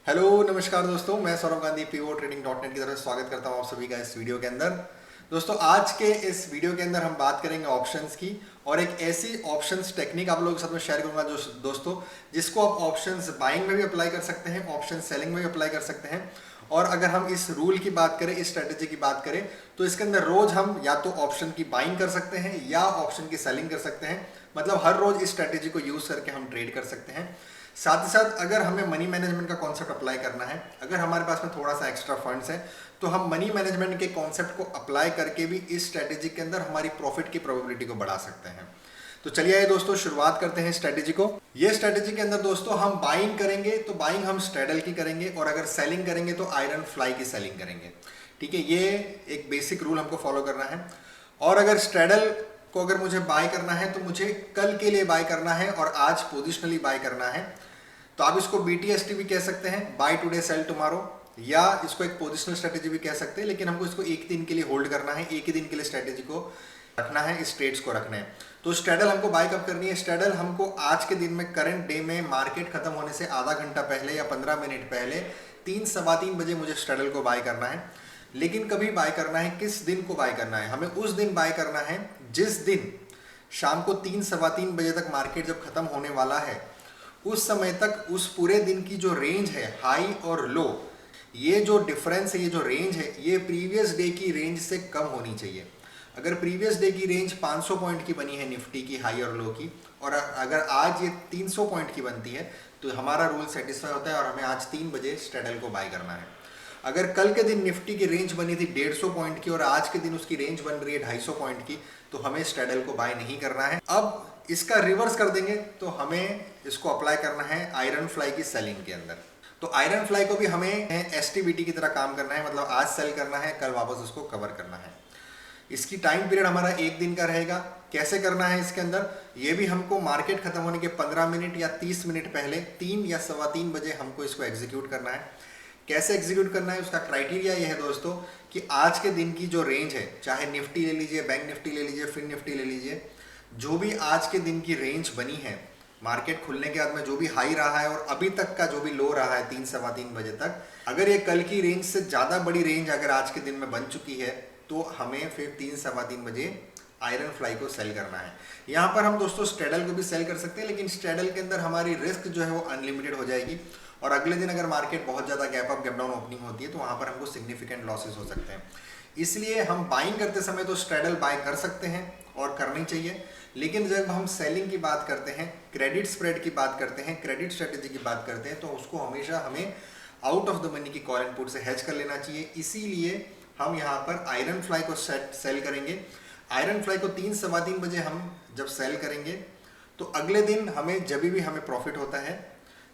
Hello नमस्कार दोस्तों, मैं Saurabh Gandhi PO trading dot net की तरफ से स्वागत करता हूं आप सभी का इस वीडियो के अंदर। दोस्तों, आज के इस वीडियो के अंदर हम बात करेंगे ऑप्शंस की और एक ऐसी ऑप्शंस टेक्निक आप लोगों के साथ में शेयर करूंगा जो दोस्तों जिसको आप ऑप्शंस बाइंग में भी अप्लाई कर सकते हैं, ऑप्शन सेलिंग में भी अप्लाई कर सकते हैं। और अगर हम इस रूल की बात करें, इस स्ट्रेटेजी की बात करें, तो इसके अंदर रोज हम या तो ऑप्शन की बाइंग कर सकते हैं या ऑप्शन की सेलिंग कर सकते हैं। मतलब हर रोज इस स्ट्रेटेजी को यूज करके हम ट्रेड कर सकते हैं। साथ ही साथ अगर हमें मनी मैनेजमेंट का कॉन्सेप्ट अप्लाई करना है, अगर हमारे पास में थोड़ा सा एक्स्ट्रा फंड्स है, तो हम मनी मैनेजमेंट के कॉन्सेप्ट को अप्लाई करके भी इस स्ट्रेटेजी के अंदर हमारी प्रॉफिट की प्रोबेबिलिटी को बढ़ा सकते हैं। तो चलिए आइए दोस्तों शुरुआत करते हैं स्ट्रेटेजी को। ये स्ट्रेटेजी के अंदर दोस्तों हम बाइंग करेंगे तो बाइंग हम स्ट्रेडल की करेंगे और अगर सेलिंग करेंगे तो आयरन फ्लाई की सेलिंग करेंगे। ठीक है, ये एक बेसिक रूल हमको फॉलो करना है। और अगर स्ट्रेडल को अगर मुझे बाय करना है तो मुझे कल के लिए बाय करना है और आज पोजिशनली बाय करना है। तो आप इसको BTST भी कह सकते हैं, बाय टुडे सेल टुमारो, या इसको एक पोजिशनल स्ट्रेटेजी भी कह सकते हैं। लेकिन हमको इसको एक दिन के लिए होल्ड करना है, एक ही दिन के लिए स्ट्रेटेजी को रखना है, इस ट्रेड्स को रखना है। तो स्ट्रेडल हमको बाय कब करनी है? स्ट्रेडल हमको आज के दिन में, करंट डे में, मार्केट खत्म होने से आधा घंटा पहले या 15 मिनट पहले 3 सवा 3 बजे मुझे स्ट्रेडल को बाय करना है। लेकिन कभी बाय करना है, किस दिन को बाय करना है? हमें उस दिन बाय करना है जिस दिन शाम को 3 सवा 3 बजे तक मार्केट जब खत्म होने वाला है, उस समय तक उस पूरे दिन की जो रेंज है, हाई और लो, ये जो डिफरेंस है, ये जो रेंज है, ये प्रीवियस डे की रेंज से कम होनी चाहिए। अगर प्रीवियस डे की रेंज 500 पॉइंट की बनी है निफ्टी की हाई और लो की, और अगर आज ये 300 पॉइंट की बनती है, तो हमारा रूल सेटिस्फाई होता है और हमें आज 3 बजे स्ट्रेडल को बाय करना है। अगर कल के दिन निफ्टी की रेंज बनी थी 150 पॉइंट की और आज के दिन उसकी रेंज बन रही है 250 पॉइंट की, तो हमें स्ट्रेडल को बाय नहीं करना है। अब इसका रिवर्स कर देंगे तो हमें इसको अप्लाई करना है आयरन फ्लाई की सेलिंग के अंदर। तो आयरन फ्लाई को भी हमें STBT की तरह काम करना है, मतलब आज सेल करना है, कल वापस उसको कवर करना है। इसकी टाइम पीरियड हमारा एक दिन का रहेगा। कैसे करना है इसके अंदर? ये भी हमको मार्केट खत्म होने के 15 मिनट या 30 मिनट पहले 3 या सवा 3 बजे हमको इसको एग्जीक्यूट करना है। कैसे एग्जीक्यूट करना है? उसका क्राइटेरिया ये है दोस्तों कि आज के दिन की जो रेंज है, चाहे निफ्टी ले लीजिए, बैंक निफ्टी ले लीजिए, फिन निफ्टी ले लीजिए, जो भी आज के दिन की रेंज बनी है, मार्केट खुलने के बाद में जो भी हाई रहा है और अभी तक का जो भी लो रहा है 3 सवा 3 बजे तक, अगर ये कल की रेंज से ज़्यादा बड़ी रेंज अगर आज के दिन में बन चुकी है, तो हमें फिर 3 सवा 3 बजे आयरन फ्लाई को सेल करना है। यहाँ पर हम दोस्तों स्ट्रेडल को भी सेल कर सकते हैं, लेकिन स्ट्रेडल के अंदर हमारी रिस्क जो है वो अनलिमिटेड हो जाएगी और अगले दिन अगर मार्केट बहुत ज़्यादा gap up gap down opening होती है तो वहाँ पर हमको सिग्निफिकेंट लॉसेस हो सकते हैं। इसलिए हम बाइंग करते समय तो स्ट्रेडल बाय कर सकते हैं और करनी चाहिए, लेकिन जब हम सेलिंग की बात करते हैं, क्रेडिट स्प्रेड की बात करते हैं, क्रेडिट स्ट्रेटेजी की बात करते हैं, तो उसको हमेशा हमें आउट ऑफ द मनी की कॉल एंड पुट से हेज कर लेना चाहिए। इसीलिए हम यहाँ पर आयरन फ्लाई को सेल करेंगे। आयरन फ्लाई को 3 सवा 3 बजे हम जब सेल करेंगे तो अगले दिन हमें जब भी हमें प्रॉफिट होता है,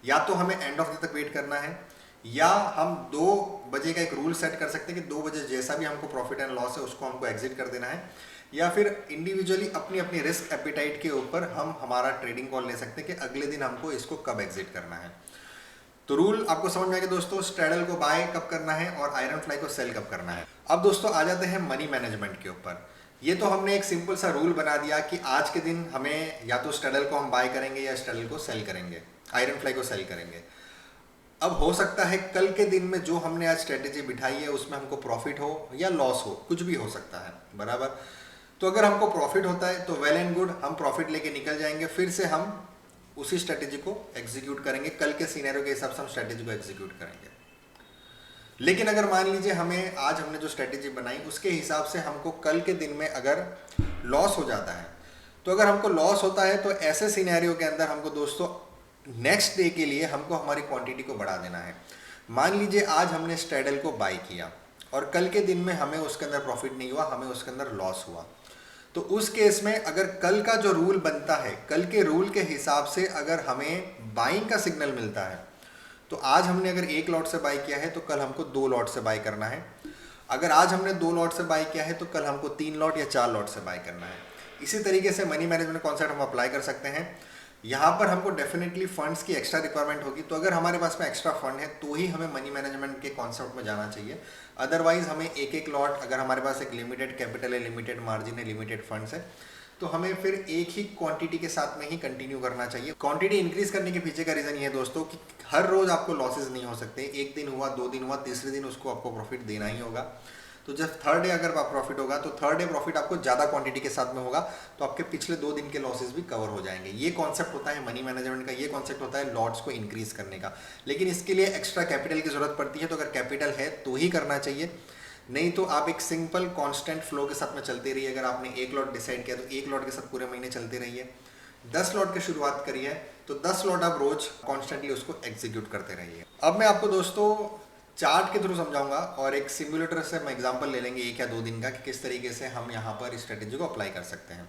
या तो हमें एंड ऑफ द तक वेट करना है, या हम 2 बजे का एक रूल सेट कर सकते हैं कि 2 बजे जैसा भी हमको प्रॉफिट एंड लॉस है उसको हमको एग्जिट कर देना है, या फिर इंडिविजुअली अपनी अपनी रिस्क एपिटाइट के ऊपर हम हमारा ट्रेडिंग कॉल ले सकते हैं कि अगले दिन हमको इसको कब एग्जिट करना है। तो रूल आपको समझ में आएगा दोस्तों, स्ट्रेडल को बाय कब करना है और आयरन फ्लाई को सेल कब करना है। अब दोस्तों आ जाते हैं मनी मैनेजमेंट के ऊपर। ये तो हमने एक सिंपल सा रूल बना दिया कि आज के दिन हमें या तो स्ट्रेडल को हम बाय करेंगे या स्ट्रेडल को सेल करेंगे, आयरन फ्लाई को सेल करेंगे। अब हो सकता है कल के दिन में जो हमने आज स्ट्रेटेजी बिठाई है उसमें हमको प्रॉफिट हो या लॉस हो, कुछ भी हो सकता है, बराबर। तो अगर हमको प्रॉफिट होता है तो वेल एंड गुड, हम प्रॉफिट लेके निकल जाएंगे, फिर से हम उसी स्ट्रेटेजी को एग्जीक्यूट करेंगे, कल के सिनेरियो के हिसाब से हम स्ट्रेटेजी को एग्जीक्यूट करेंगे। लेकिन अगर मान लीजिए हमें आज हमने जो स्ट्रेटेजी बनाई उसके हिसाब से हमको कल के दिन में अगर लॉस हो जाता है, तो अगर हमको लॉस होता है तो ऐसे सिनेरियो के अंदर हमको दोस्तों नेक्स्ट डे के लिए हमको हमारी क्वांटिटी को बढ़ा देना है। मान लीजिए आज हमने स्ट्रेडल को बाय किया और कल के दिन में हमें उसके अंदर प्रॉफिट नहीं हुआ, हमें उसके अंदर लॉस हुआ, तो उस केस में अगर कल का जो रूल बनता है, कल के रूल के हिसाब से अगर हमें बाइंग का सिग्नल मिलता है, तो आज हमने अगर 1 लॉट से बाय किया है तो कल हमको 2 लॉट से बाय करना है। अगर आज हमने 2 लॉट से बाय किया है तो कल हमको 3 लॉट या 4 लॉट से बाय करना है। इसी तरीके से मनी मैनेजमेंट कॉन्सेप्ट हम अप्लाई कर सकते हैं। यहाँ पर हमको डेफिनेटली फंड्स की एक्स्ट्रा रिक्वायरमेंट होगी, तो अगर हमारे पास में एक्स्ट्रा फंड है तो ही हमें मनी मैनेजमेंट के कॉन्सेप्ट में जाना चाहिए। अदरवाइज हमें एक लॉट, अगर हमारे पास एक लिमिटेड कैपिटल है, लिमिटेड मार्जिन है, लिमिटेड फंड्स है, तो हमें फिर एक ही क्वांटिटी के साथ में ही कंटिन्यू करना चाहिए। क्वांटिटी इंक्रीज करने के पीछे का रीज़न ये है दोस्तों कि हर रोज़ आपको लॉसेज नहीं हो सकते। एक दिन हुआ, 2 दिन हुआ, तीसरे दिन उसको आपको प्रॉफिट देना ही होगा। तो जब थर्ड डे अगर प्रॉफिट होगा तो थर्ड डे प्रॉफिट आपको ज़्यादा क्वांटिटी के साथ में होगा, तो आपके पिछले 2 दिन के लॉसेज भी कवर हो जाएंगे। ये कॉन्सेप्ट होता है मनी मैनेजमेंट का, ये कॉन्सेप्ट होता है लॉट्स को इंक्रीज करने का। लेकिन इसके लिए एक्स्ट्रा कैपिटल की जरूरत पड़ती है, तो अगर कैपिटल है तो ही करना चाहिए, नहीं तो आप एक सिंपल कांस्टेंट फ्लो के साथ में चलते रहिए। अगर आपने एक लॉट डिसाइड किया तो एक लॉट के साथ पूरे महीने चलते रहिए। 10 लॉट की शुरुआत करिए तो 10 लॉट आप रोज कॉन्स्टेंटली उसको एग्जीक्यूट करते रहिए। अब मैं आपको दोस्तों चार्ट के थ्रू समझाऊंगा और एक सिमुलेटर से हम एग्जांपल ले लेंगे 1 या 2 दिन का कि किस तरीके से हम यहाँ पर स्ट्रेटेजी को अप्लाई कर सकते हैं।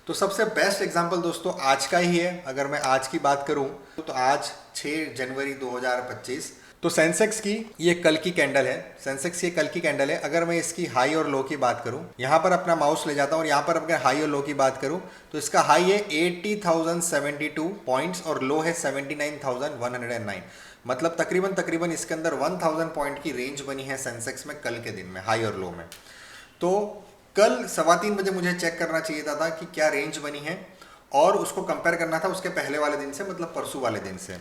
तो सबसे बेस्ट एग्जांपल दोस्तों आज का ही है। अगर मैं आज की बात करूं तो आज 6 जनवरी 2025, तो सेंसेक्स की ये कल की कैंडल है। सेंसेक्स ये कल की कैंडल है। अगर मैं इसकी हाई और लो की बात करूं, यहाँ पर अपना माउस ले जाता हूं और यहाँ पर अगर हाई और लो की बात करूं तो इसका हाई है 80,072 पॉइंट्स और लो है 79,109। मतलब तकरीबन इसके अंदर 1000 पॉइंट की रेंज बनी है सेंसेक्स में कल के दिन में, हाई और लो में। तो कल 3:15 बजे मुझे चेक करना चाहिए था कि क्या रेंज बनी है और उसको कंपेयर करना था उसके पहले वाले दिन से, मतलब परसों वाले दिन से।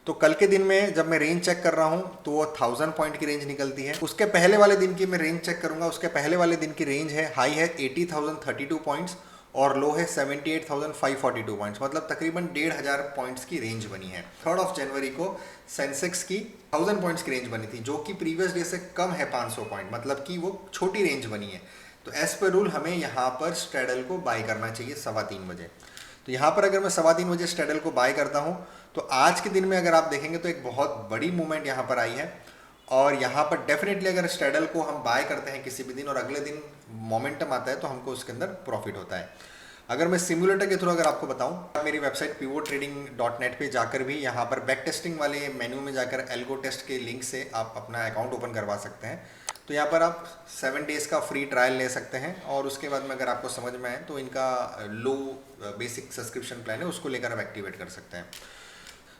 तो कल के दिन में जब मैं रेंज चेक कर रहा हूं तो वो 1000 पॉइंट की रेंज निकलती है। उसके पहले वाले दिन की मैं रेंज चेक करूंगा, उसके पहले वाले दिन की रेंज है, हाई है 80,032 पॉइंट्स और लो है 78,542 पॉइंट्स। मतलब तकरीबन 1500 पॉइंट्स की रेंज बनी है। 3 जनवरी को सेंसेक्स की 1000 पॉइंट्स की रेंज बनी थी, जो कि प्रीवियस डे से कम है 500 पॉइंट, मतलब कि वो छोटी रेंज बनी है। तो एज पर रूल हमें यहाँ पर स्ट्रेडल को बाय करना चाहिए 3:15 बजे। तो यहाँ पर अगर मैं 3:15 बजे स्ट्रेडल को बाय करता हूँ तो आज के दिन में अगर आप देखेंगे तो एक बहुत बड़ी मूवमेंट यहाँ पर आई है। और यहाँ पर डेफिनेटली अगर स्ट्रेडल को हम बाय करते हैं किसी भी दिन और अगले दिन मोमेंटम आता है तो हमको उसके अंदर प्रॉफिट होता है। अगर मैं सिमुलेटर के थ्रू अगर आपको बताऊं, मेरी वेबसाइट pivotTrading.net पे जाकर भी यहाँ पर बैक टेस्टिंग वाले मेन्यू में जाकर एल्गो टेस्ट के लिंक से आप अपना अकाउंट ओपन करवा सकते हैं। तो यहाँ पर आप 7 डेज़ का फ्री ट्रायल ले सकते हैं और उसके बाद में अगर आपको समझ में आए तो इनका लो बेसिक सब्सक्रिप्शन प्लान है, उसको लेकर आप एक्टिवेट कर सकते हैं।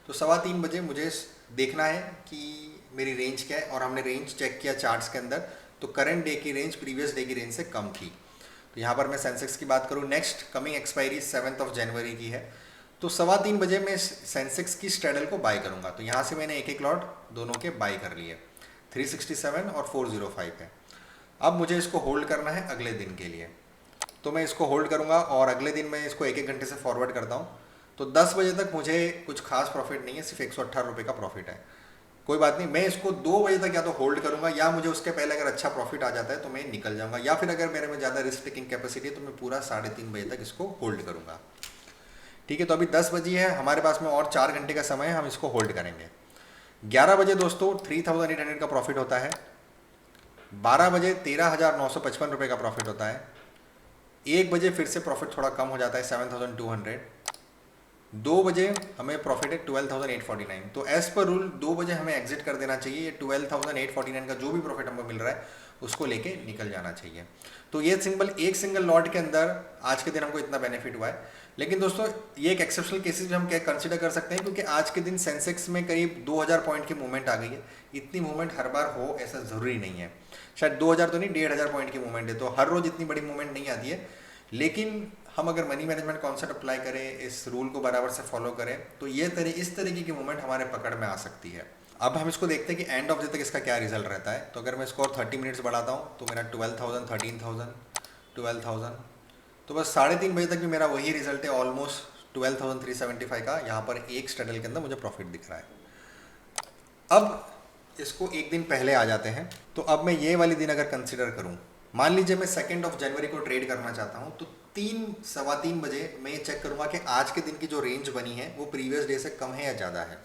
तो 3:15 बजे मुझे देखना है कि मेरी रेंज क्या है और हमने रेंज चेक किया चार्ट्स के अंदर तो करंट डे की रेंज प्रीवियस डे की रेंज से कम थी। तो यहाँ पर मैं सेंसेक्स की बात करूँ, नेक्स्ट कमिंग एक्सपायरी 7 जनवरी की है। तो 3:15 बजे मैं सेंसेक्स की स्ट्रेडल को बाय करूँगा। तो यहाँ से मैंने एक लॉट दोनों के बाय कर लिए, 367 और 405 है। अब मुझे इसको होल्ड करना है अगले दिन के लिए। तो मैं इसको होल्ड करूँगा और अगले दिन मैं इसको 1 घंटे से फॉरवर्ड करता हूँ। तो 10 बजे तक मुझे कुछ खास प्रॉफिट नहीं है, सिर्फ 118 रुपये का प्रॉफिट है। कोई बात नहीं, मैं इसको 2 बजे तक या तो होल्ड करूंगा या मुझे उसके पहले अगर अच्छा प्रॉफिट आ जाता है तो मैं निकल जाऊंगा, या फिर अगर मेरे में ज़्यादा रिस्क टेकिंग कैपेसिटी है तो मैं पूरा 3:30 बजे तक इसको होल्ड करूंगा। ठीक है, तो अभी 10 बजी है, हमारे पास में और 4 घंटे का समय है, हम इसको होल्ड करेंगे। 11 बजे दोस्तों 3800 का प्रॉफिट होता है। 12 बजे 13,955 रुपये का प्रॉफिट होता है। 1 बजे फिर से प्रॉफिट थोड़ा कम हो जाता है 7,200। 2 बजे हमें प्रॉफिट है 12,849। तो एज पर रूल 2 बजे हमें एग्जिट कर देना चाहिए। ये 12,849 का जो भी प्रॉफिट हमको मिल रहा है उसको लेके निकल जाना चाहिए। तो ये एक सिंगल लॉट के अंदर आज के दिन हमको इतना बेनिफिट हुआ है। लेकिन दोस्तों ये एक एक्सेप्शनल केसेस भी हम क्या कंसिडर कर सकते हैं, क्योंकि आज के दिन सेंसेक्स में करीब 2000 पॉइंट की मूवमेंट आ गई है। इतनी मूवमेंट हर बार हो ऐसा ज़रूरी नहीं है, शायद 2000 तो नहीं 1500 पॉइंट की मूवमेंट है, तो हर रोज़ इतनी बड़ी मूवमेंट नहीं आती है। लेकिन हम अगर मनी मैनेजमेंट कॉन्सेप्ट अप्लाई करें, इस रूल को बराबर से फॉलो करें तो इस तरीके की मूवमेंट हमारे पकड़ में आ सकती है। अब हम इसको देखते हैं कि एंड ऑफ डे तक इसका क्या रिजल्ट रहता है। तो अगर मैं इसको और 30 मिनट्स बढ़ाता हूँ तो मेरा 12,000, 13,000, 12,000, तो बस 3:30 बजे तक भी मेरा वही रिजल्ट है, ऑलमोस्ट 12,375 का यहाँ पर एक स्ट्रेडल के अंदर मुझे प्रॉफिट दिख रहा है। अब इसको एक दिन पहले आ जाते हैं। तो अब मैं ये वाली दिन अगर कंसिडर करूँ, मान लीजिए मैं 2 जनवरी को ट्रेड करना चाहता हूँ, तो 3-3:15 बजे मैं ये चेक करूँगा कि आज के दिन की जो रेंज बनी है वो प्रीवियस डे से कम है या ज़्यादा है।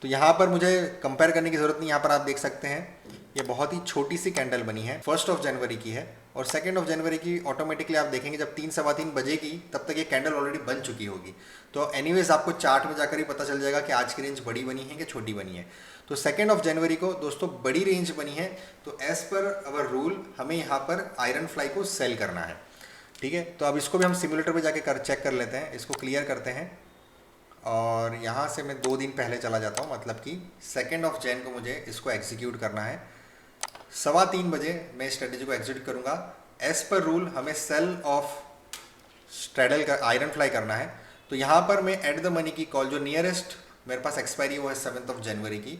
तो यहाँ पर मुझे कंपेयर करने की ज़रूरत नहीं, यहाँ पर आप देख सकते हैं ये बहुत ही छोटी सी कैंडल बनी है, 1 जनवरी की है और 2 जनवरी की ऑटोमेटिकली आप देखेंगे जब 3-3:15 बजेगी तब तक ये कैंडल ऑलरेडी बन चुकी होगी। तो एनीवेज आपको चार्ट में जाकर ही पता चल जाएगा कि आज की रेंज बड़ी बनी है कि छोटी बनी है। तो 2 जनवरी को दोस्तों बड़ी रेंज बनी है, तो एज पर अवर रूल हमें यहाँ पर आयरन फ्लाई को सेल करना है। ठीक है, तो अब इसको भी हम सिमुलेटर पे जाके चेक कर लेते हैं। इसको क्लियर करते हैं और यहाँ से मैं 2 दिन पहले चला जाता हूँ, मतलब कि 2 जैन को मुझे इसको एग्जीक्यूट करना है। 3:15 बजे मैं स्ट्रेटेजी को एग्जीक्यूट करूँगा। एज पर रूल हमें सेल ऑफ स्ट्रेडल का आयरन फ्लाई करना है, तो यहाँ पर मैं एट द मनी की कॉल, जो नियरेस्ट मेरे पास एक्सपायरी वो है 7 जनवरी की,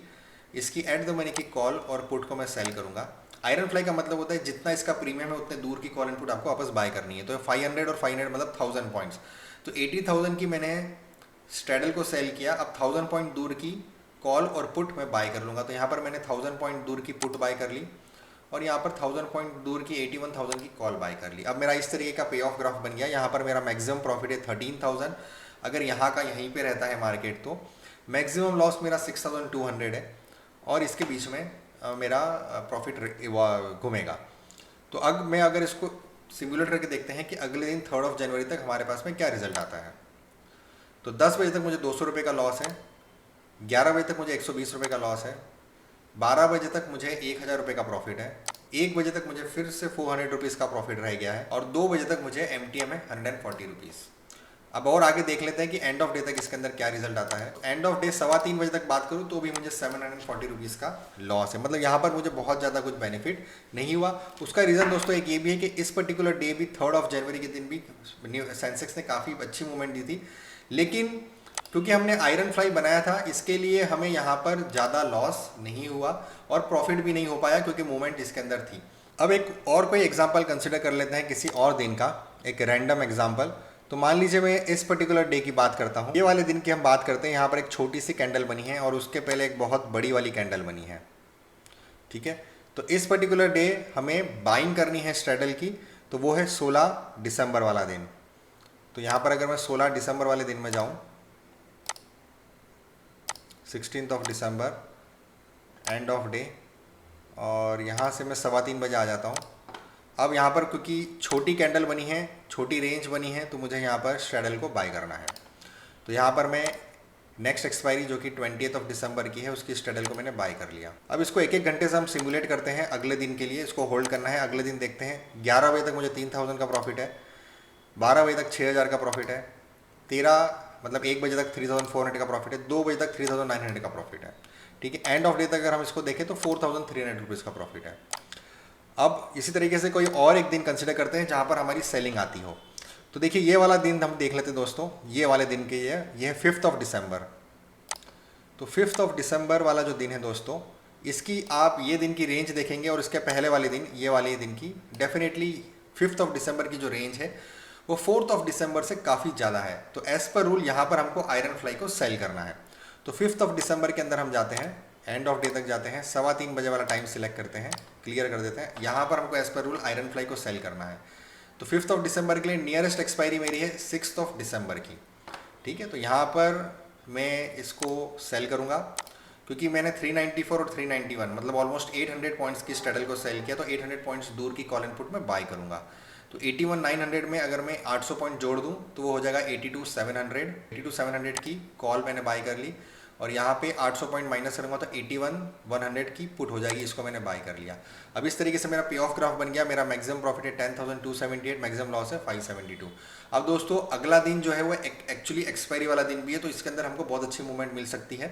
इसकी एट द मनी की कॉल और पुट को मैं सेल करूँगा। आयरन फ्लाई का मतलब होता है जितना इसका प्रीमियम है उतने दूर की कॉल एंड पुट आपको वापस बाय करनी है। तो 500 और 500 मतलब 1000 पॉइंट्स। तो 80,000 की मैंने स्ट्रेडल को सेल किया, अब 1000 पॉइंट दूर की कॉल और पुट मैं बाय कर लूँगा। तो यहाँ पर मैंने 1000 पॉइंट दूर की पुट बाय कर ली और यहाँ पर 1000 पॉइंट दूर की 81,000 की कॉल बाय कर ली। अब मेरा इस तरीके का पे ऑफ ग्राफ बन गया। यहाँ पर मेरा मैक्सिमम प्रॉफिट है 13,000, अगर यहाँ का यहीं पे रहता है मार्केट तो मैक्सिमम लॉस मेरा 6,200 है और इसके बीच में मेरा प्रॉफिट घूमेगा। तो अब मैं अगर इसको सिमुलेट करके देखते हैं कि अगले दिन 3 जनवरी तक हमारे पास में क्या रिजल्ट आता है। तो 10 बजे तक मुझे 200 रुपये का लॉस है, 11 बजे तक मुझे 120 रुपये का लॉस है, 12 बजे तक मुझे 1,000 रुपये का प्रॉफिट है, 1 बजे तक मुझे फिर से 400 रुपीज़ का प्रॉफिट रह गया है और 2 बजे तक मुझे MTM है 140 रुपीज़। अब और आगे देख लेते हैं कि एंड ऑफ डे तक इसके अंदर क्या रिजल्ट आता है। एंड ऑफ डे 3:15 बजे तक बात करूं तो भी मुझे 740 रुपीज़ का लॉस है। मतलब यहाँ पर मुझे बहुत ज़्यादा कुछ बेनिफिट नहीं हुआ। उसका रीज़न दोस्तों एक ये भी है कि इस पर्टिकुलर डे भी 3 जनवरी के दिन भी सेंसेक्स ने काफ़ी अच्छी मूवमेंट दी थी, लेकिन क्योंकि हमने आयरन फ्लाई बनाया था इसके लिए हमें यहाँ पर ज़्यादा लॉस नहीं हुआ और प्रॉफिट भी नहीं हो पाया क्योंकि मूवमेंट इसके अंदर थी। अब एक और कोई एग्जाम्पल कंसिडर कर लेते हैं किसी और दिन का, एक रैंडम एग्जाम्पल। तो मान लीजिए मैं इस पर्टिकुलर डे की बात करता हूँ, ये वाले दिन की हम बात करते हैं। यहाँ पर एक छोटी सी कैंडल बनी है और उसके पहले एक बहुत बड़ी वाली कैंडल बनी है, ठीक है। तो इस पर्टिकुलर डे हमें बाइंग करनी है स्ट्रेडल की, तो वो है 16 दिसंबर वाला दिन। तो यहाँ पर अगर मैं 16 दिसंबर वाले दिन में जाऊँ, 16 दिसंबर एंड ऑफ डे, और यहाँ से मैं 3:15 बजे आ जाता हूँ। अब यहाँ पर क्योंकि छोटी कैंडल बनी है, छोटी रेंज बनी है, तो मुझे यहाँ पर स्ट्रेडल को बाय करना है। तो यहाँ पर मैं नेक्स्ट एक्सपायरी जो कि 20 दिसंबर की है उसकी स्ट्रेडल को मैंने बाय कर लिया। अब इसको एक एक घंटे से हम सिमुलेट करते हैं अगले दिन के लिए, इसको होल्ड करना है। अगले दिन देखते हैं 11 बजे तक मुझे 3,000 का प्रॉफिट है, 12 बजे तक 6,000 का प्रॉफिट है, 13 मतलब 1 बजे तक 3,400 का प्रॉफिट है, 2 बजे तक 3,900 का प्रॉफिट है, ठीक है। एंड ऑफ डे तक अगर हम इसको देखें तो 4,300 रुपीज़ का प्रॉफिट है। अब इसी तरीके से कोई और एक दिन कंसिडर करते हैं जहाँ पर हमारी सेलिंग आती हो। तो देखिए ये वाला दिन हम देख लेते हैं दोस्तों, ये वाले दिन के ये है 5 दिसंबर। तो 5 दिसंबर वाला जो दिन है दोस्तों, इसकी आप ये दिन की रेंज देखेंगे और इसके पहले वाले दिन, ये वाले दिन की डेफिनेटली 5 दिसंबर की जो रेंज है वो 4 दिसंबर से काफ़ी ज़्यादा है। तो एज़ पर रूल यहाँ पर हमको आयरन फ्लाई को सेल करना है। तो 5 दिसंबर के अंदर हम जाते हैं, एंड ऑफ डे तक जाते हैं, 3:15 बजे वाला टाइम सिलेक्ट करते हैं, क्लियर कर देते हैं। यहाँ पर हमको as per rule iron fly को सेल करना है। तो 5 दिसंबर के लिए नियरेस्ट एक्सपायरी मेरी है 6 दिसंबर की, ठीक है। तो यहाँ पर मैं इसको सेल करूँगा क्योंकि मैंने 394 और 391 मतलब ऑलमोस्ट 800 पॉइंट्स की स्ट्रेडल को सेल किया, तो 800 पॉइंट्स दूर की कॉल एंड पुट में बाय करूँगा। तो 81,900 में अगर मैं 800 पॉइंट जोड़ दूँ तो वो हो जाएगा 82,700। 82,700 की कॉल मैंने बाय कर ली और यहाँ पे 800 पॉइंट माइनस करूँगा तो 81,100 की पुट हो जाएगी, इसको मैंने बाय कर लिया। अब इस तरीके से मेरा पे ऑफ ग्राफ बन गया। मेरा मैक्सिमम प्रॉफिट है 10,278, मैक्सिमम लॉस है 572। अब दोस्तों अगला दिन जो है वो एक्चुअली एक्सपायरी वाला दिन भी है, तो इसके अंदर हमको बहुत अच्छी मूवमेंट मिल सकती है।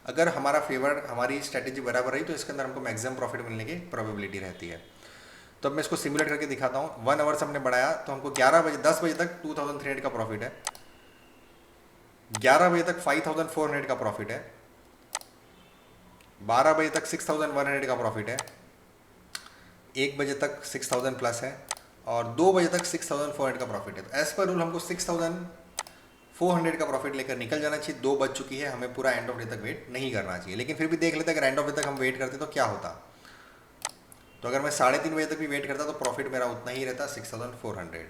अगर हमारा फेवर, हमारी स्ट्रैटेजी बराबर रही तो इसके अंदर हमको मैक्सिमम प्रॉफिट मिलने की प्रोबेबिलिटी रहती है। तो अब मैं इसको सिमुलेट करके दिखाता हूँ। 1 आवर्स हमने बढ़ाया तो हमको 10 बजे तक 2,300 का प्रॉफिट है, 11 बजे तक 5,400 का प्रॉफिट है, 12 बजे तक 6,100 का प्रॉफिट है, 1 बजे तक 6,000 प्लस है और 2 बजे तक 6,400 का प्रॉफिट है। तो एज पर रूल हमको 6,400 का प्रॉफिट लेकर निकल जाना चाहिए। 2 बज चुकी है, हमें पूरा एंड ऑफ डे तक वेट नहीं करना चाहिए। लेकिन फिर भी देख लेते हैं अगर एंड ऑफ डे तक हम वेट करते तो क्या होता। तो अगर मैं 3:30 बजे तक भी वेट करता तो प्रॉफिट मेरा उतना ही रहता, 6,400।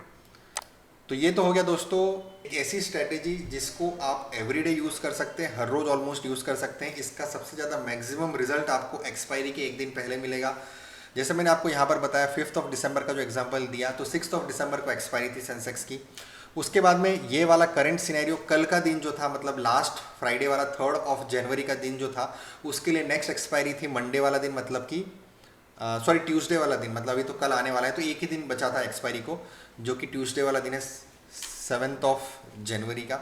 तो ये तो हो गया दोस्तों एक ऐसी स्ट्रैटेजी जिसको आप एवरीडे यूज़ कर सकते हैं, हर रोज़ ऑलमोस्ट यूज़ कर सकते हैं। इसका सबसे ज़्यादा मैक्सिमम रिजल्ट आपको एक्सपायरी के एक दिन पहले मिलेगा। जैसे मैंने आपको यहाँ पर बताया 5 दिसंबर का जो एग्जांपल दिया, तो 6 दिसंबर को एक्सपायरी थी सेंसेक्स की। उसके बाद में ये वाला करंट सिनेरियो, कल का दिन जो था मतलब लास्ट फ्राइडे वाला 3 जनवरी का दिन जो था, उसके लिए नेक्स्ट एक्सपायरी थी मंडे वाला दिन, मतलब कि ट्यूसडे वाला दिन, मतलब अभी तो कल आने वाला है। तो एक ही दिन बचा था एक्सपायरी को, जो कि ट्यूसडे वाला दिन है 7 जनवरी का।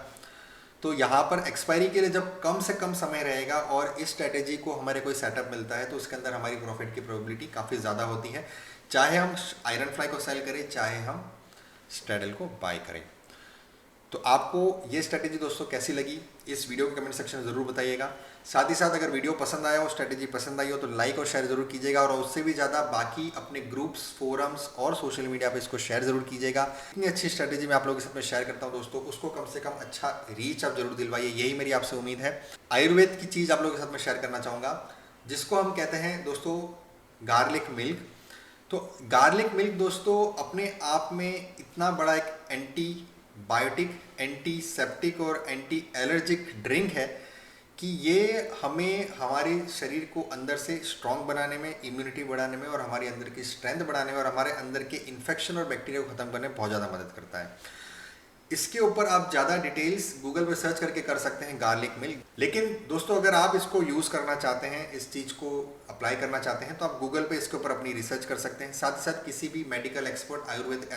तो यहाँ पर एक्सपायरी के लिए जब कम से कम समय रहेगा और इस स्ट्रैटेजी को हमारे कोई सेटअप मिलता है तो उसके अंदर हमारी प्रॉफिट की प्रोबेबिलिटी काफ़ी ज़्यादा होती है, चाहे हम आयरन फ्लाई को सेल करें चाहे हम स्ट्रैडल को बाय करें। तो आपको ये स्ट्रैटेजी दोस्तों कैसी लगी, इस वीडियो के कमेंट सेक्शन में ज़रूर बताइएगा। साथ ही साथ अगर वीडियो पसंद आया हो, स्ट्रैटेजी पसंद आई हो तो लाइक और शेयर ज़रूर कीजिएगा, और उससे भी ज़्यादा बाकी अपने ग्रुप्स, फोरम्स और सोशल मीडिया पे इसको शेयर ज़रूर कीजिएगा। इतनी अच्छी स्ट्रैटेजी मैं आप लोगों के साथ में शेयर करता हूँ दोस्तों, उसको कम से कम अच्छा रीच आप जरूर दिलवाइए, यही मेरी आपसे उम्मीद है। आयुर्वेद की चीज़ आप लोगों के साथ में शेयर करना चाहूँगा, जिसको हम कहते हैं दोस्तों गार्लिक मिल्क। तो गार्लिक मिल्क दोस्तों अपने आप में इतना बड़ा एक एंटीबायोटिक, एंटीसेप्टिक और एंटी एलर्जिक ड्रिंक है कि ये हमें हमारे शरीर को अंदर से स्ट्रांग बनाने में, इम्यूनिटी बढ़ाने में और हमारे अंदर की स्ट्रेंथ बढ़ाने में और हमारे अंदर के इन्फेक्शन और बैक्टीरिया को ख़त्म करने में बहुत ज़्यादा मदद करता है। इसके ऊपर आप ज़्यादा डिटेल्स गूगल पे सर्च करके कर सकते हैं, गार्लिक मिल्क। लेकिन दोस्तों अगर आप इसको यूज़ करना चाहते हैं, इस चीज़ को अप्लाई करना चाहते हैं, तो आप गूगल पे इसके ऊपर अपनी रिसर्च कर सकते हैं। साथ ही साथ किसी भी मेडिकल एक्सपर्ट, आयुर्वेद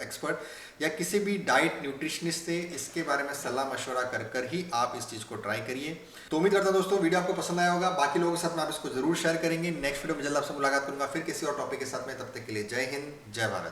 एक्सपर्ट या किसी भी डाइट न्यूट्रिशनिस्ट से इसके बारे में सलाह मशवरा कर ही आप इस चीज़ को ट्राई करिए। तो उम्मीद करता हूं दोस्तों वीडियो आपको पसंद आया होगा, बाकी लोगों के साथ में आप इसको जरूर शेयर करेंगे। नेक्स्ट वीडियो में जल्द आपसे मुलाकात करूंगा फिर किसी और टॉपिक के साथ में, तब तक के लिए जय हिंद, जय भारत।